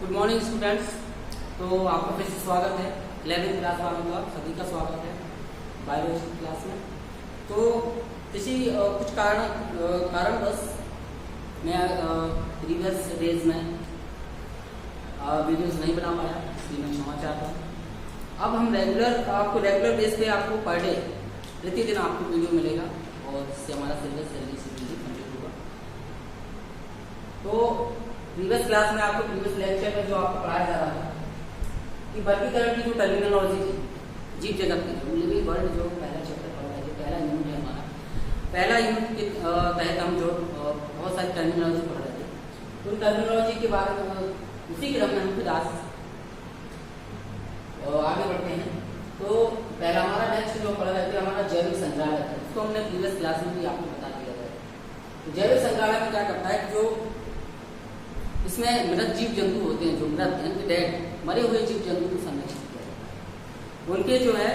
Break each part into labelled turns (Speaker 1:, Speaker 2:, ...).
Speaker 1: Good morning students. तो आपका फिर से स्वागत है 11th क्लास वालों का, सभी का स्वागत है बायोलॉजी क्लास में। तो किसी कुछ कारणवश मैं प्रीवियस डेज में वीडियोस नहीं बना पाया, इसलिए मैं क्षमा चाहता हूँ। अब हम आपको रेगुलर बेस पे आपको पर डे प्रतिदिन आपको वीडियो मिलेगा और इससे हमारा सिलेबस जल्दी से जल्दी कंप्लीट होगा। तो प्रीवियस क्लास में आपको प्रीवियस लेक्चर में जो आपको पढ़ाया जा रहा था कि वर्गीकरण की जो टर्मिनोलॉजी थी जीव जगत की, जो लिविंग वर्ल्ड जो पहला चैप्टर पढ़ा है, जो पहला यूनिट है हमारा, पहला यूनिट के तहत हम जो बहुत सारी टर्मिनोलॉजी पढ़ रहे थे। उन टर्मिनोलॉजी के बारे में उसी क्रम में हम फिर आज आगे बढ़ते हैं। तो पहला हमारा नेक्स्ट जो पढ़ रहे थे हमारा जैविक संग्रहालय था, उसको हमने प्रीवियस क्लास में भी आपको बता दिया था। तो जैविक संग्रहालय में क्या करता है, जो इसमें मृत जीव जंतु होते हैं, जो मृत यानी डेड मरे हुए जीव जंतु को संरक्षित किया जाता है। उनके जो है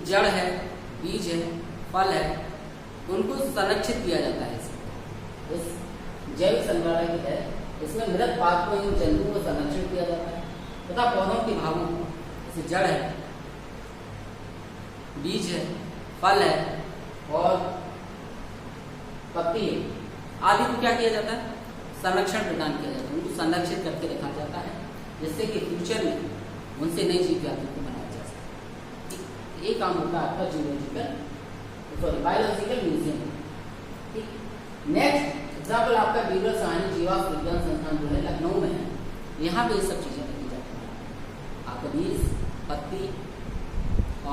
Speaker 1: जड़ है, बीज है, फल है, उनको संरक्षित किया जाता है। इस जैविक संग्रहालय के तहत इसमें मृत पात्र को, इन जंतुओं को संरक्षित किया जाता है तथा पौधों के भागों को, जैसे जड़ है, बीज है, फल है और पत्ती है आदि को क्या किया जाता है, संरक्षण प्रदान किया जाता है। उनको संरक्षित करके रखा जाता है जिससे कि फ्यूचर में उनसे नई जीव जातियों को बनाया जा सके। ये काम होता है आपका बायोलॉजिकल म्यूजियम। नेक्स्ट एग्जाम्पल आपका बीरबल साहनी जीवाश्म विज्ञान संस्थान जो है लखनऊ में है, यहाँ पे ये सब चीजें रखी जाती हैं। आपका बीज, पत्ती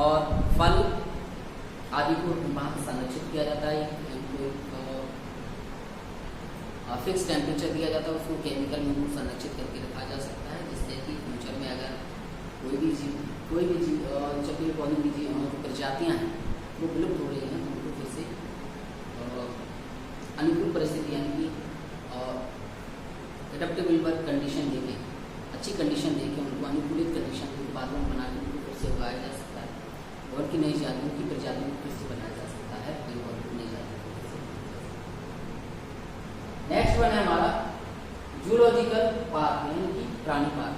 Speaker 1: और फल आदि को वहाँ संरक्षित किया जाता है। फिक्स टेम्परेचर दिया जाता है, उसको केमिकल में संरक्षित करके रखा जा सकता है, जिससे कि फ्यूचर में अगर कोई भी जीव चक्रीय पौधों की जीव प्रजातियाँ हैं वो विलुप्त हो रही हैं, तो उनको फिर से अनुकूल परिस्थिति यानी कि एडेप्टेबल कंडीशन देके, अच्छी कंडीशन देके, उनको अनुकूलित कंडीशन के बाद में बना के उनको फिर से उगाया जा सकता है और की नई जातियों की प्रजातियों को फिर से बनाया जा सकता है। नई जातियों नेक्स्ट वन है हमारा जूलॉजिकल पार्क यानी कि प्राणी पार्क।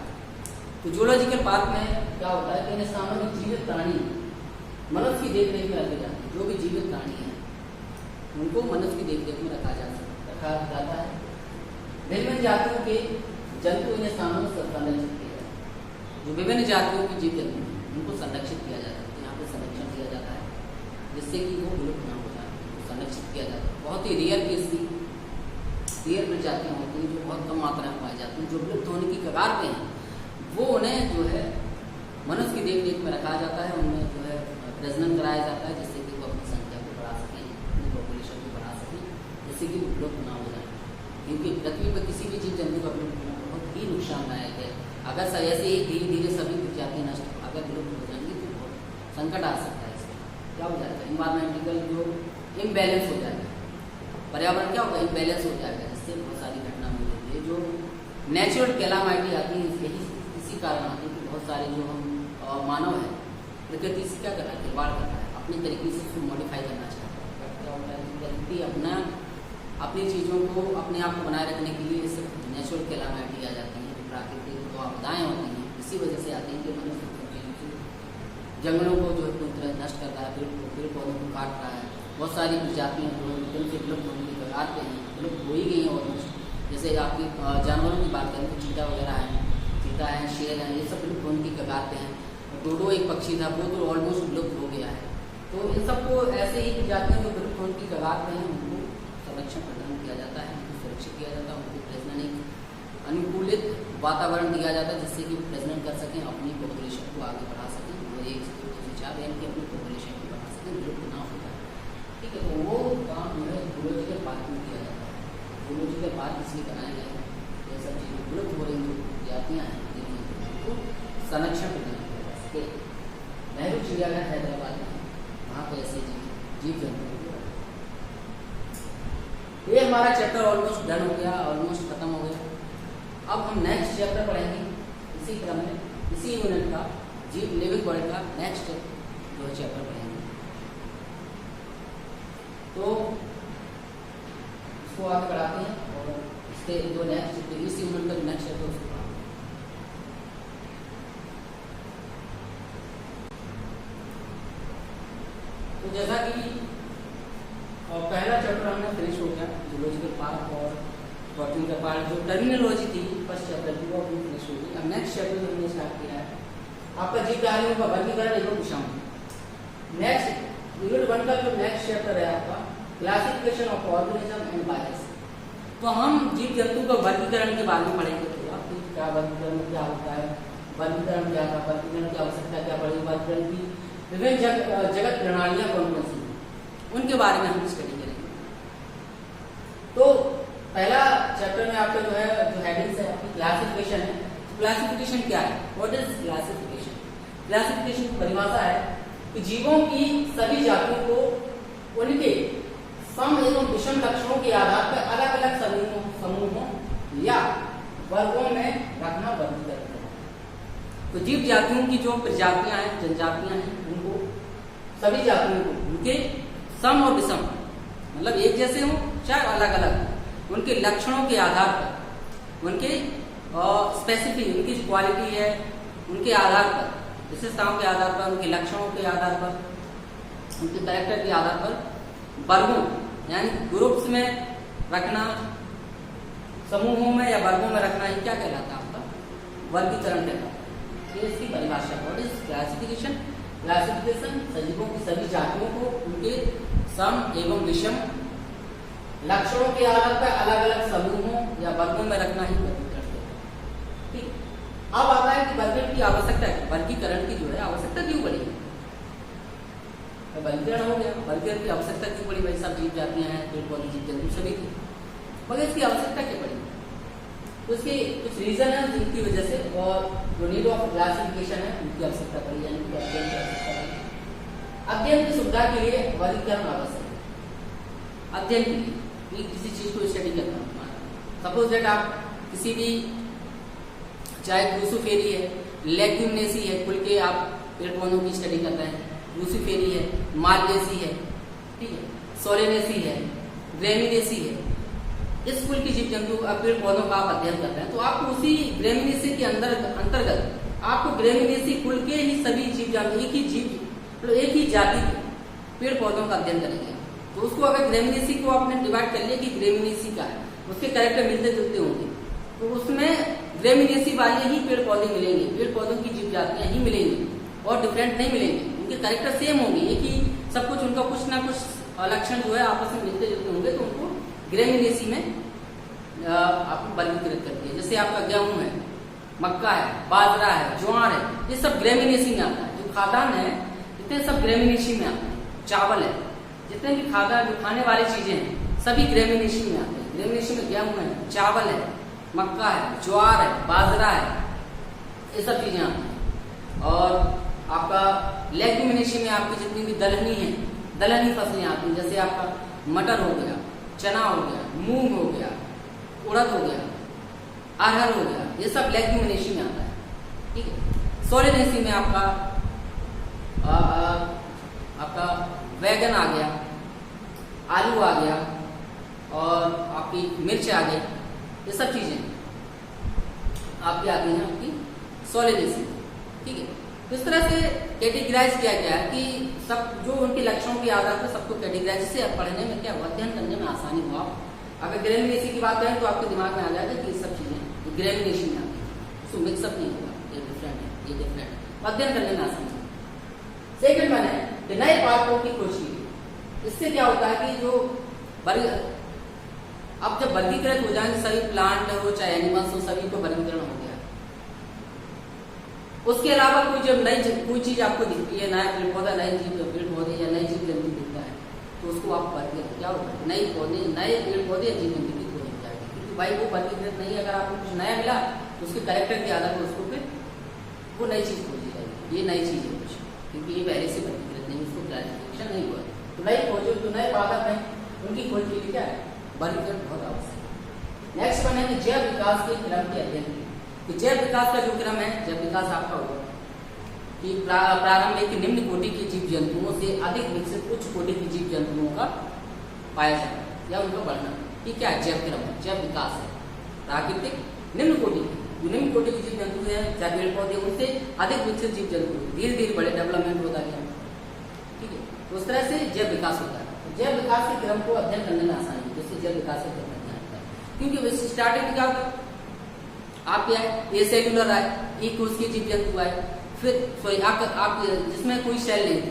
Speaker 1: तो जूलॉजिकल पार्क में क्या होता है कि सामान्य जीवित प्राणी मनुष्य की देखरेख में रखे जाते हैं। जो भी जीवित प्राणी है उनको मनुष्य की देखरेख में रखा जाता है। विभिन्न जातियों के जंतु इन्हें सामान्य संरक्षित किया जाता है। जो विभिन्न जातियों के जीव जंतु उनको संरक्षित किया जाता है, यहाँ पे संरक्षण किया जाता है जिससे कि वो विलुप्त न हो जाए, उनको संरक्षित किया जाता है। बहुत ही रेयर केस की रेयर प्रजातियाँ होती हैं जो बहुत कम मात्रा में पाई जाती हैं, जो विलुप्त होने की कगार पे हैं, वो उन्हें जो है मनुष्य की देख में रखा जाता है, उनमें जो है प्रजनन कराया जाता है जिससे कि वो अपनी संख्या को बढ़ा सकें, अपनी पॉपुलेशन को बढ़ा सकें, जिससे कि वो विलुप्त ना हो जाए। क्योंकि पृथ्वी पर किसी भी जीव जंतु का विलुप्त होना बहुत ही नुकसानदायक है। अगर ऐसे ही धीरे धीरे सभी प्रजातियाँ नष्ट अगर विलुप्त हो जाएंगी तो बहुत संकट आ सकता है। इसमें क्या हो जाएगा, इन्वायरमेंटल जो इम्बैलेंस हो जाएगा, पर्यावरण क्या होगा, इम्बैलेंस हो जाएगा, जिससे बहुत सारी घटना हो जाती है। जो नेचुरल कैलामिटी आती है इसी कारण आती है कि बहुत सारे जो हम मानव है प्रकृति से क्या कर रहा है, खिलवाड़ कर रहा है, अपने तरीके से उसको मॉडिफाई करना चाहता है। बट क्या होता है कि प्रकृति अपनी चीज़ों को अपने आप को बनाए रखने के लिए सिर्फ नेचुरल कैलामिटी आ जाती हैं, प्राकृतिक जो आपदाएँ होती हैं इसी वजह से आती हैं कि मनुष्य जंगलों को जो है नष्ट कर रहा है, पेड़ पौधों को काट रहा है। बहुत सारी प्रजातियाँ जो दिन से विलुप्त होने की कगार पे हैं, विलुप्त हो ही गई हैं ऑलमोस्ट। जैसे आपकी जानवरों की बात करें तो चीता वगैरह हैं, चीता हैं, शेर हैं, ये सब विलुप्त होने की कगार पे हैं। डोडो एक पक्षी था, वो तो ऑलमोस्ट विलुप्त हो गया है। तो इन सबको ऐसे ही प्रजातियाँ जो विलुप्त होने की कगार पे हैं उनको संरक्षण प्रदान किया जाता है, उनको सुरक्षित किया जाता है, उनको प्रजनन एक अनुकूलित वातावरण दिया जाता है जिससे कि प्रजनन कर सकें, अपनी पॉपुलेशन को आगे बढ़ा सकें। वो एक विचार है कि अपनी पॉपुलेशन को बढ़ा सकें, विलुप्त ना हो जाए। ठीक है, तो वो काम जो है जूलॉजिकल पार्क में किया जाता है। जूलॉजिकल पार्क इसलिए बनाए गए हैं, ये सब चीज़ें विलुप्त हो रही जो प्रजातियाँ हैं उनको संरक्षण प्रदान किया जा सके। नेहरू चिड़ियाघर हैदराबाद में, वहाँ पर ऐसे जीव जंतु। ये हमारा चैप्टर ऑलमोस्ट डन हो गया, ऑलमोस्ट खत्म हो गया। अब हम नेक्स्ट चैप्टर पढ़ेंगे इसी क्रम में, इसी यूनिट का जीव लिविंग वर्ल्ड का नेक्स्ट जो चैप्टर पढ़ेंगे। तो इसको आगे बढ़ाते हैं और इसके जो नेक्स्ट इस यूनिट का नेक्स्ट चैप्टर उसको पढ़ा। तो जैसा कि पहला चैप्टर हमने फिनिश हो गया, जूलॉजिकल पार्ट और बॉटनिकल पार्ट, जो टर्मिनोलॉजी थी फर्स्ट चैप्टर की वो अपनी फिनिश हो गई। अब नेक्स्ट चैप्टर जो हमने स्टार्ट किया है आपका जीव प्राणियों का वर्गीकरण एवं विषम। नेक्स्ट यूनिट 1 का जो नेक्स्ट चैप्टर है आपका classification of organism and BIOS. तो हम जीव जंतु का वर्गीकरण के बारे में पढ़ेंगे थोड़ा कि क्या वर्गीकरण क्या होता है, वर्गीकरण क्या था, वर्गीकरण की आवश्यकता क्या पड़ेगी, वर्गीकरण की विभिन्न जगत प्रणालियां कौन कौन सी उनके बारे में हम स्टडी करेंगे। तो पहला चैप्टर में आपका जो है जो हेडिंग्स है आपकी क्लासिफिकेशन है। क्लासिफिकेशन क्या है, व्हाट इज क्लासिफिकेशन? क्लासिफिकेशन की परिभाषा है कि जीवों की सभी जातियों को उनके सम एवं विषम लक्षणों के आधार पर अलग अलग समूहों या वर्गों में रखना वर्गीकरण करना। तो जीव जातियों की जो प्रजातियां हैं, जनजातियां हैं, उनको सभी जातियों को उनके सम और विषम मतलब एक जैसे हों चाहे अलग अलग उनके लक्षणों के आधार पर, उनके स्पेसिफिक उनकी जो क्वालिटी है उनके आधार पर, विशेषताओं के आधार पर, उनके लक्षणों के आधार पर, उनके कैरेक्टर के आधार पर वर्गों यानी ग्रुप्स में रखना, समूहों में या वर्गों में रखना, ये क्या कहलाता है आपका वर्गीकरण कहलाता है। ये इसकी परिभाषा व्हाट इज क्लासिफिकेशन? क्लासिफिकेशन सजीवों की सभी जातियों को उनके सम एवं विषम लक्षणों के आधार पर अलग अलग समूहों या वर्गों में रखना ही वर्गीकरण कहलाता है। ठीक, अब आता है कि वर्गीकरण की आवश्यकता है, वर्गीकरण की जो है आवश्यकता क्यों पड़ी? वर्गीकरण हो गया, वर्गीकरण की आवश्यकता क्यों पड़ी? भाई सब जीव जातियां हैं, पेड़ पौधे जीव जंतु सभी थी, मगर इसकी आवश्यकता क्या पड़ी? तो इसके कुछ रीजन है जिनकी वजह से और जो नीड ऑफ क्लासिफिकेशन है उनकी आवश्यकता पड़ी, यानी कि अध्ययन की आवश्यकता पड़ी। अध्ययन की सुविधा के लिए वर्गीकरण आवश्यक है। अध्ययन के लिए किसी चीज को स्टडी करना, सपोज दैट आप किसी भी चाहे क्रूसिफेरी है, लेग्यूमिनेसी है, खुल के आप पेड़ पौधों की स्टडी कर रहे हैं, क्रूसिफेरी है, मालवेसी है, ठीक है, सोलेनेसी है, ग्रेमिनेसी है, इस कुल की जीव जंतु पेड़ पौधों का आप अध्ययन कर रहे हैं तो आपको उसी ग्रेमिनेसी के अंतर्गत आपको ग्रेमिनेसी कुल के ही सभी जीव जंतु एक ही जीव मतलब एक ही जाति के पेड़ पौधों का अध्ययन करेंगे। तो उसको अगर ग्रेमिनेसी को आपने डिवाइड कर लिया कि ग्रेमिनेसी का है, उसके कैरेक्टर मिलते जुलते होंगे, तो उसमें ग्रेमिनेसी वाले ही पेड़ पौधे मिलेंगे, पेड़ पौधों की जीव जातियां ही मिलेंगी और डिफरेंट नहीं मिलेंगे, उनके कैरेक्टर सेम होंगे, एक ही सब कुछ, उनका कुछ ना कुछ लक्षण जो है आपस में मिलते जुलते होंगे, तो उनको ग्रेमिनेसी में आपको वर्गीकृत करती है। जैसे आपका गेहूं है, मक्का है, बाजरा है, ज्वार है, ये सब ग्रेमिनेसी में आता है। जो खाद्यान्न है जितने सब ग्रेमिनेसी में आते हैं, चावल है, जितने भी खाद्यान्न जो खाने वाली चीजें हैं सभी ग्रेमिनेसी में आते हैं। ग्रेमिनेसी में गेहूं है, चावल है, मक्का है, ज्वार है, बाजरा है, ये सब चीजें आती हैं। और आपका लेग्यूमिनेसी में आपकी जितनी भी दलहनी फसलें आती हैं, जैसे आपका मटर हो गया, चना हो गया, मूंग हो गया, उड़द हो गया, अरहर हो गया, ये सब लेग्यूमिनेसी में आता है। ठीक है, सोलेनेसी में आपका वैगन आ गया, आलू आ गया और आपकी मिर्च आ गई, ये सब चीजें आपकी आती हैं आपकी सोलेनेसी। ठीक है, इस तरह से कैटेगराइज किया गया है कि सब जो उनके लक्षणों के आधार पर सबको कैटेगराइज से पढ़ने में क्या अध्ययन करने में आसानी हो। आप अगर ग्रेमिनेसी की बात करें तो आपके दिमाग में आ जाएगा कि ये सब चीजें ग्रेमिनेसी में आती है, उसको मिक्सअप नहीं होगा, ये डिफरेंट है, ये डिफरेंट है, अध्ययन करने में आसानी है। सेकेंड वन है नए पार्कों की खोज की। इससे क्या होता है कि जो अब जब वर्गीकृत हो जाएंगे सभी प्लांट हो चाहे एनिमल्स हो, सभी को वर्गीकरण हो गया, उसके अलावा कोई जब कोई चीज आपको दिखती है, नया पेड़ पौधा, नए पेड़ पौधे या नई जीव जंतु दिखता है तो उसको आप वर्गीकृत क्या होगा, नए पेड़ पौधे या जीव जंतु की खोज हो जाएगी, क्योंकि भाई वो वर्गीकृत नहीं है। अगर आपको कुछ नया मिला तो उसके कैरेक्टर के आधार पर उसको फिर वो नई चीज खोजी जाएगी, ये नई चीज है कुछ, क्योंकि ये पहले से वर्गीकृत नहीं, उसको क्लासिफिकेशन नहीं हुआ। तो नई खोजों जो नए पादप हैं उनकी खोज के लिए क्या है, वर्गीकरण बहुत आवश्यक है। नेक्स्ट वन है जैव विकास के क्रम के अध्ययन। तो जैव विकास का जो क्रम है, जैव विकास आपका होगा कि प्रारंभिक निम्न कोटि के जीव जंतुओं से अधिक विकसित उच्च कोटि के जीव जंतुओं का पाया जाना या उनका बढ़ना, ये क्या है, जैव क्रम है, जैव विकास है। प्राकृतिक निम्न कोटि के, जो निम्न कोटि के जीव जंतु हैं चाहे पेड़ पौधे, उनसे अधिक विकसित जीव जंतु धीरे धीरे बड़े डेवलपमेंट होता गया। ठीक है, तो उस तरह से जैव विकास होता है। तो जैव विकास के क्रम को अध्ययन करने में आसानी है, जिससे जैव विकास के क्रम में अध्ययन होता है। क्योंकि स्टार्टिंग में क्या होता है, आप क्या है, ए सेल्यूलर आए, एक कोशिकीय जीव जंतु आए, फिर सॉरी आप जिसमें कोई सेल नहीं थी,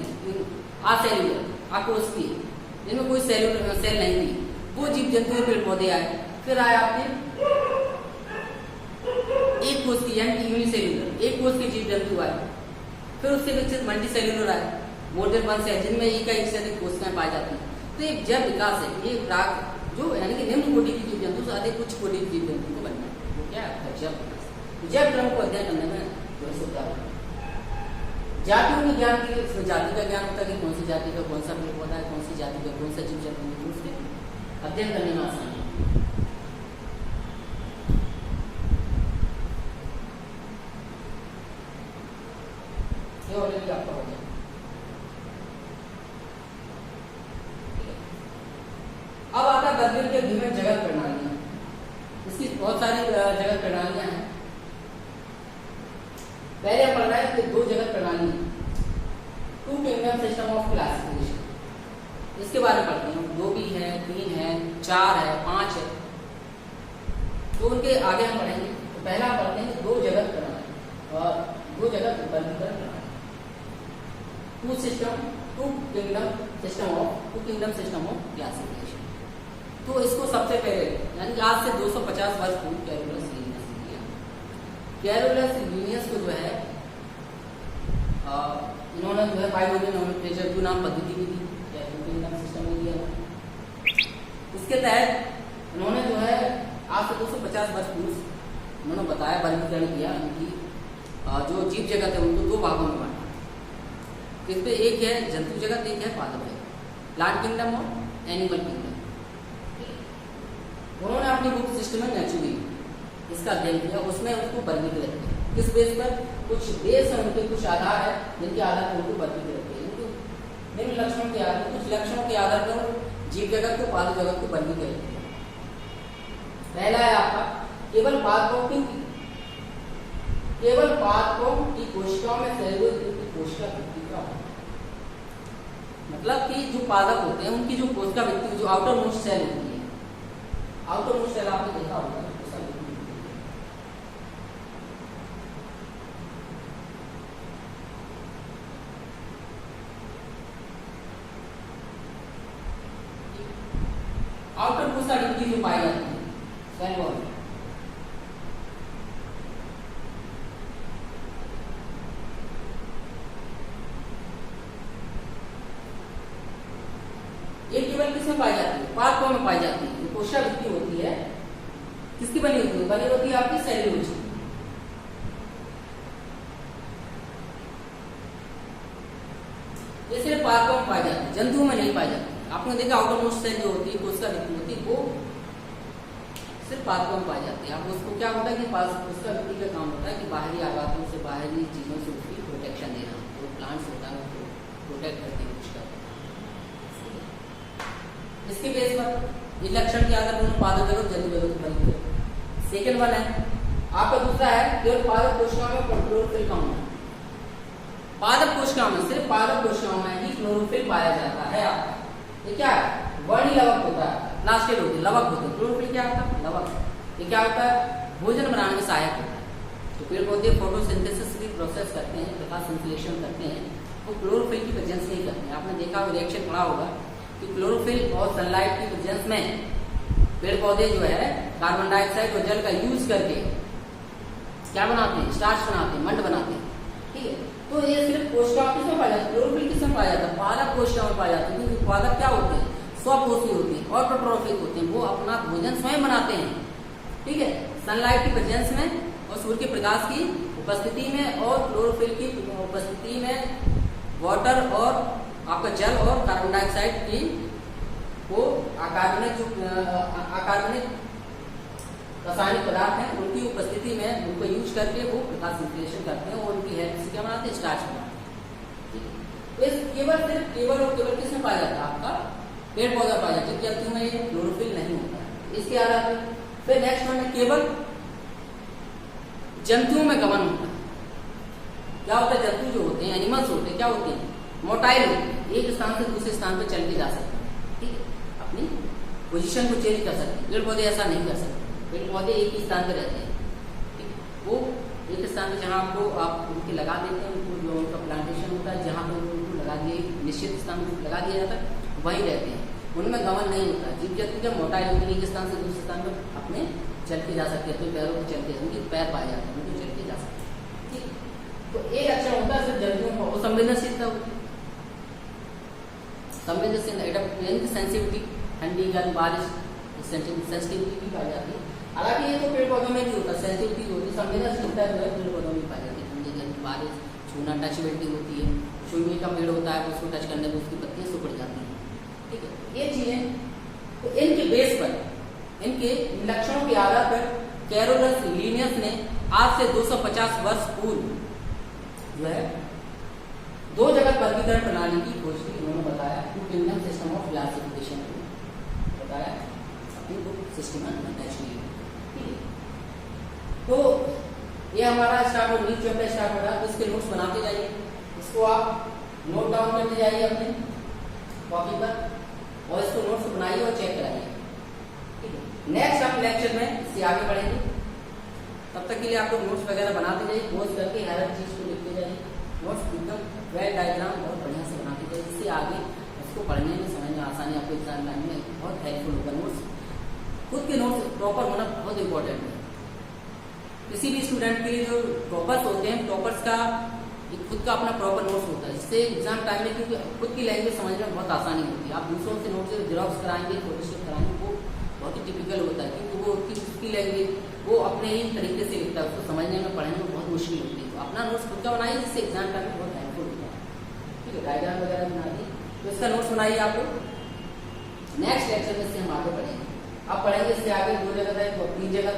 Speaker 1: असेल्यूलर अकोशिकीय, जिनमें कोई सेल्यूलर सेल नहीं थी, वो जीव जंतु पेड़ पौधे आए। फिर आए आपके एक कोशिकीय यानी यूनिसेल्यूलर, एक कोशिकीय जीव जंतु आए। फिर उससे विकसित मल्टी सेल्यूलर आए, मोर देन वन सेल, जिनमें एक से अधिक कोशिकाएं पाई जाती हैं। तो ये जैव विकास है, ये प्राग जो यानी कि निम्न कोटि के जीव जंतु से अधिक उच्च कोटि के जीव जंतु को बनना है, वो क्या है, जैव विकास। जैव क्रम को अध्ययन करने में जो है सुविधा होती है। जातियों के ज्ञान के लिए जाति का ज्ञान होता है कि कौन सी जाति का कौन सा पेड़ पौधा है, कौन सी जाति का कौन सा जीव जंतु है, उसके अध्ययन करने में आसानी है। ये ऑलरेडी आपका हो गया। अब आता है गर्भियों के विभिन्न जगत प्रणालियां। इसकी बहुत सारी जगत प्रणालियां हैं। पहले हम पढ़ रहे हैं कि दो जगत प्रणाली, two kingdom system of classification, इसके बारे में पढ़ते हैं। 2 भी है, 3 है, 4 है, 5 है, तो उनके आगे हम पढ़ेंगे। तो पहला हम पढ़ते हैं दो जगत प्रणाली और दो जगत वर्गीकरण प्रणाली। Two kingdom system of classification. तो इसको सबसे पहले यानी आज से 250 वर्ष पूर्व कैरोलस लीनियस ने किया। कैरोलस लीनियस को जो है इन्होंने जो है बाइनोमियल नोमेनक्लेचर जो नाम पद्धति भी दी, किंगडम सिस्टम में दिया। इसके तहत उन्होंने जो है आज से 250 वर्ष पूर्व उन्होंने बताया, वर्गीकरण किया इनकी जो जीव जगत है उनको 2 भागों में बांटा। इसमें एक है जंतु जगत, एक है पादप जगत, प्लांट किंगडम और एनिमल किंगडम। उन्होंने अपनी बुक सिस्टम में नेचुरली इसका अध्ययन किया, उसमें उसको वर्गीकृत किया। किस बेस पर, कुछ बेस है उनके, कुछ आधार है जिनके आधार पर उनको वर्गीकृत किया। निम्न लक्षणों के आधार, कुछ लक्षणों के आधार पर जीव जगत को पादप जगत को वर्गीकृत किया। पहला है आपका केवल पादपों की कोशिकाओं में सेल्यूलोज की कोशिका भित्ति का, मतलब कि जो पादप होते हैं उनकी जो कोशिका भित्ति, जो आउटर मोस्ट सेल होती है, आउटर मोस्ट सेल आपने देखा होगा, आउटर कोशिका भित्ति जो पाई जाती है सेल वॉल, ये केवल किसमें पाई जाती है, पादपों में पाई जाती है। कोशिका भित्ति होती है किसकी बनी होती है, बनी होती है आपकी सेल्यूलोज। ये सिर्फ पादपों में पाई जाती है, जंतुओं में नहीं पाई जाती। आपने देखा आउटर मोस्ट सेल जो होती है, कोशिका भित्ति होती है, वो सिर्फ पादपों में पाई जाती है। आप उसको क्या होता है कि कोशिका भित्ति का काम होता है कि बाहरी आघातों से, बाहरी चीजों से उसकी प्रोटेक्शन देना। जो प्लांट्स होता है उसको प्रोटेक्ट करती है कोशिका। इसके बेस पर ये लक्षण के आधार पर पादप जगत जंतु जगत बनी है। सेकेंड वन है आपका, दूसरा है केवल पादप कोशिकाओं में क्लोरोफिल का होना। पादप कोशिकाओं में, सिर्फ पादप कोशिकाओं में ही क्लोरोफिल पाया जाता है। आपका ये क्या है, वर्णी लवक होता है, प्लास्टिड होती है, लवक होते हैं। क्लोरोफिल क्या होता है, लवक। ये क्या होता है, भोजन बनाने में सहायक होता है। तो पेड़ पौधे फोटोसिंथेसिस की प्रोसेस करते हैं, प्रकाश संश्लेषण करते हैं, वो क्लोरोफिल की प्रेजेंस नहीं करते हैं। आपने देखा रिएक्शन पढ़ा होगा कि क्लोरोफिल और सनलाइट की प्रेजेंस में पेड़ पौधे जो है कार्बन डाइऑक्साइड और जल का यूज करके क्या बनाते हैं, स्टार्च बनाते हैं, मंड बनाते हैं। ठीक है, तो ये सिर्फ कोशिकाओं किसमें पाया जाता है, क्लोरोफिल किसमें पाया जाता है, पादप कोशिकाओं में पाया जाता है। क्योंकि पादप क्या होते हैं, स्वपोषी होते हैं, ऑटोट्रॉफिक होते हैं, वो अपना भोजन स्वयं बनाते हैं। ठीक है, सनलाइट की प्रेजेंस में और सूर्य के प्रकाश की उपस्थिति में और क्लोरोफिल की उपस्थिति में वाटर और आपका जल और कार्बन डाइऑक्साइड की वो अकार्बनिक रासायनिक पदार्थ हैं, उनकी उपस्थिति में उनको यूज करके वो प्रकाश संश्लेषण करते हैं और उनकी हेल्प से क्या बनाते हैं, स्टार्च बनाते हैं। केवल किसमें पाया जाता है, आपका पेड़ पौधा पाया जाता है। जंतु में ये क्लोरोफिल नहीं होता है। इसके आधार पर फिर नेक्स्ट वन है केवल जंतुओं में गमन होता है। क्या होता है, जंतु जो होते हैं, एनिमल्स होते हैं, क्या होते हैं, मोटाइल होते हैं, एक स्थान से दूसरे स्थान पर चल के जा सकते हैं, ठीक है, अपनी पोजीशन को चेंज कर सकते हैं। पेड़ पौधे ऐसा नहीं कर सकते, पेड़ पौधे एक ही स्थान पर रहते हैं, ठीक है, वो एक स्थान पर जहाँ आपको आप उनके लगा देते हैं, उनको जो उनका प्लांटेशन होता है, जहाँ पर उनको लगा दिए निश्चित स्थान पर लगा दिया जाता है, वहीं रहते हैं, उनमें गमन नहीं होता। जीव जंतु जब मोटाइल होते हैं, एक स्थान से दूसरे स्थान पर अपने चल के जा सकते हैं, तो पैरों पर चलते उनके पैर पाए जाते हैं, उनको चल के जा सकते हैं, ठीक। तो एक लक्षण होता है सिर्फ जंतुओं का, वो संवेदनशीलता होती है, संवेदनशील सेंसिटिविटी, ठंडी गर्म बारिश सेंसिटिविटी भी पाई जाती है। हालांकि ये तो पेड़ पौधों में भी होता है, सेंसिटिविटी होती है, संवेदनशीलता जो है पेड़ पौधों में पाई जाती है, ठंडी गर्म बारिश, छूना टचबिलिटी होती है, छुई का पेड़ होता है, उसको टच करने पर उसकी पत्तियां सुखड़ जाती हैं, ठीक है, ये चीजें। तो इनके बेस पर, इनके लक्षणों के आधार पर कैरोलस लिनियस ने आज से 250 वर्ष पूर्व जो है दो जगत वर्गीकरण प्रणाली की खोज की। उन्होंने बताया two kingdom system of classification बताया, अपनी बुक सिस्टमैटिकली, ठीक है। तो ये हमारा स्टार्ट हो, न्यू चैप्टर स्टार्ट हो रहा है, तो इसके नोट्स बनाते जाइए, इसको आप नोट डाउन करते जाइए अपने कॉपी पर, और इसको नोट्स बनाइए और चेक कराइए, ठीक है। नेक्स्ट हम लेक्चर में इससे आगे बढ़ेंगे, तब तक के लिए आपको नोट्स वगैरह बनाते जाइए, खोज करके हर एक चीज को लिखते जाइए, नोट्स एकदम वेल डायग्राम बहुत बढ़िया से बनाते जाइए, जिससे आगे उसको पढ़ने में समझने में आसानी, आपको एग्जाम लाइन में बहुत हेल्पफुल होगा। नोट्स खुद के नोट्स प्रॉपर होना बहुत इंपॉर्टेंट है किसी भी स्टूडेंट के लिए। जो टॉपर्स होते हैं, टॉपर्स का खुद का अपना प्रॉपर नोट्स होता है, जिससे एग्जाम टाइम में क्योंकि खुद की लैंग्वेज समझने में बहुत आसानी होती है। आप दूसरों से नोट्स जेरॉक्स कराएंगे, फोटोस्टेट कराएंगे, वो बहुत ही टिपिकल होता है, क्योंकि वो उसकी लैंग्वेज वो अपने ही तरीके से लिखता है, उसको समझने में पढ़ने में बहुत मुश्किल होती है। तो अपना नोट्स खुद का बनाइए, जिससे एग्जाम टाइम में बहुत हेल्पफुल होता है, ठीक है। डायग्राम वगैरह बना दी, तो इसका नोट्स बनाइए आप लोग। नेक्स्ट लेक्चर में से हम आगे बढ़ेंगे, अब पढ़ेंगे इससे आगे 2 जगह है, 3 जगह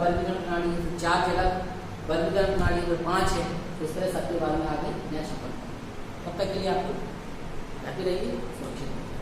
Speaker 1: वर्गीकरण प्रणाली, 4 जगह वर्गीकरण प्रणाली, 5 है, तो इस तरह सबके बारे में आगे नेक्स्ट पढ़ेंगे। तब तक के लिए आप लोग हैप्पी रहिए, सुरक्षित रहिए।